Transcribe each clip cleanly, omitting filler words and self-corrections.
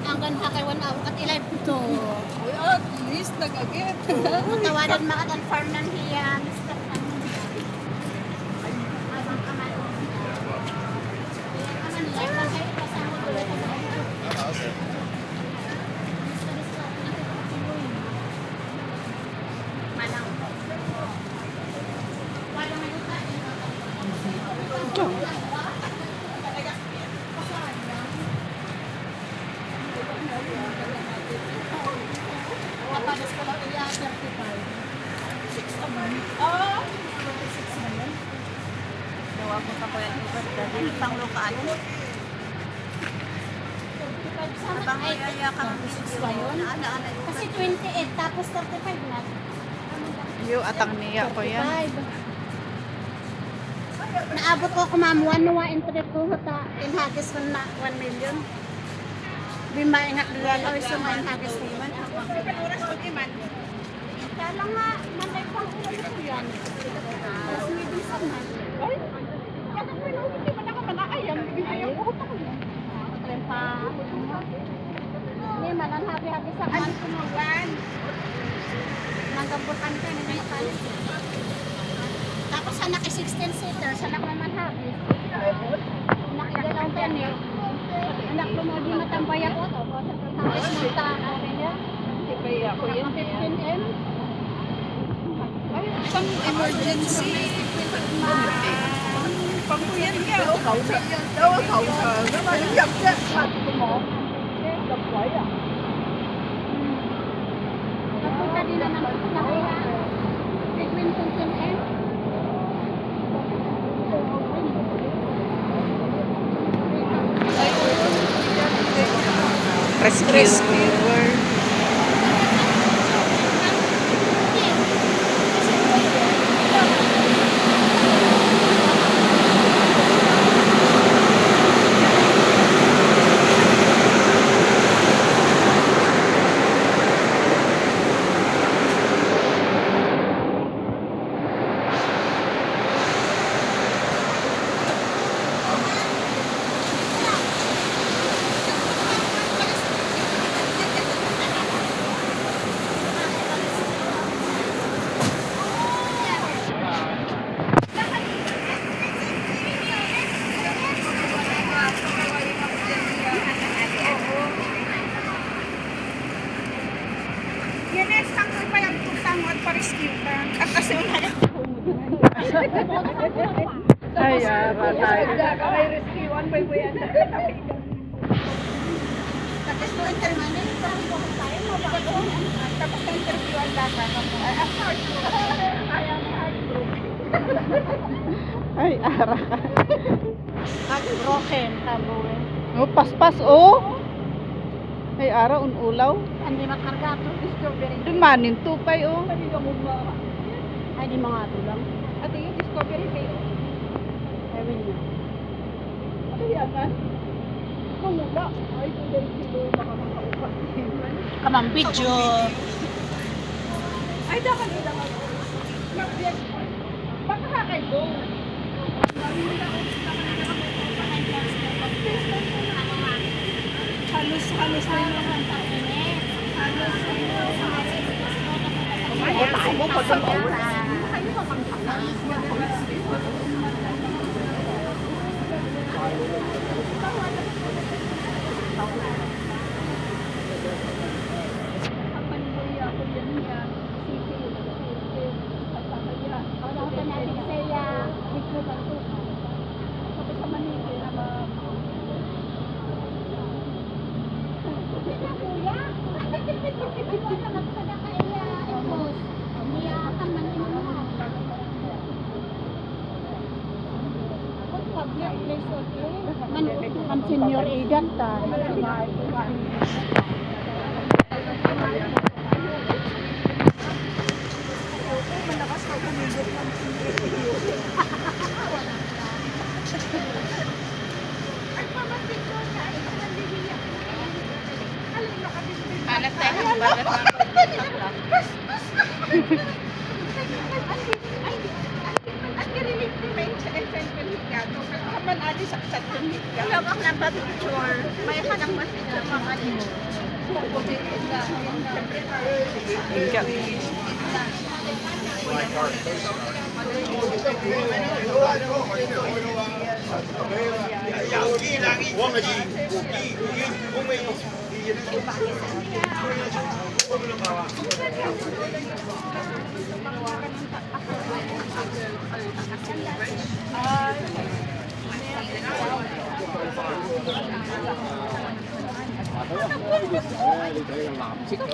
Ang ganda kay one hour at ilay to. Uy, at least nag-agit. Tawanan mga ang farm ng hiyan. Gawa ko pa ko yan ubat dahil panglukaan. Abang ayaya ka ng business pa yun. Kasi 28 tapos 35 na. Yung atang niya ko yan. 35. Naabot ko kumamuan no wa internet ko ta inhagis man na 1 million. Bima ingat nila o so man hagis ko man. Oras ko iman. Kala nga manay pang ulan ko yan. Tapos may bisan na. Ay. Kada ko hindi man ako manakayam. Ayaw ko ta ko. Tempa. Ni man ang habi-habi sa man kumuwan. Nanggabutan ka ni makalis. Tapos sa naki 16 seater sa naman habi. Nakidalaw ka ni. Anak ko mo di matambay ako. Tapos nagta ako niya. Kaya ako yan. 15M. Ay, pang emergency. Pang kuyan niya. Kausa. Kausa. Naliyap siya. Sabi ko mo. Kapway ah. Kapunta din na ng nakaya. Between 15M. Rescuer. Ay, may rescue-an pa yan. Tapos ko intermanin, sabi ko tayo mabago. Tapos ko interviewan lang ako. Ay, ara ka. Broken, tabo eh. Oh, paspas, oh. Ay, ara, unulaw. Hindi makarga ito, discovery. Dumanin tupay, oh. Ay, di mga ito lang. Ate, yung discovery kayo. Ewan niya. Ay, yaman. Mamula. Ay, kung dahil silo, baka makaupat. Kamang video. Ay, dakan nila ka. Baka kakay-go. Halos na yun. Ay, tayo mo pa sa oras. Kayo pa pang Man senior agent ta. Anak tayo ng balat. di saksak yung hika. Wala kang nabapicture. May ka nang masila mga ano. Hika.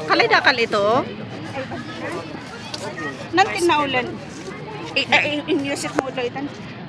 Kalidakal ito. Nantin na ulan. Inyusit mo ulo itan.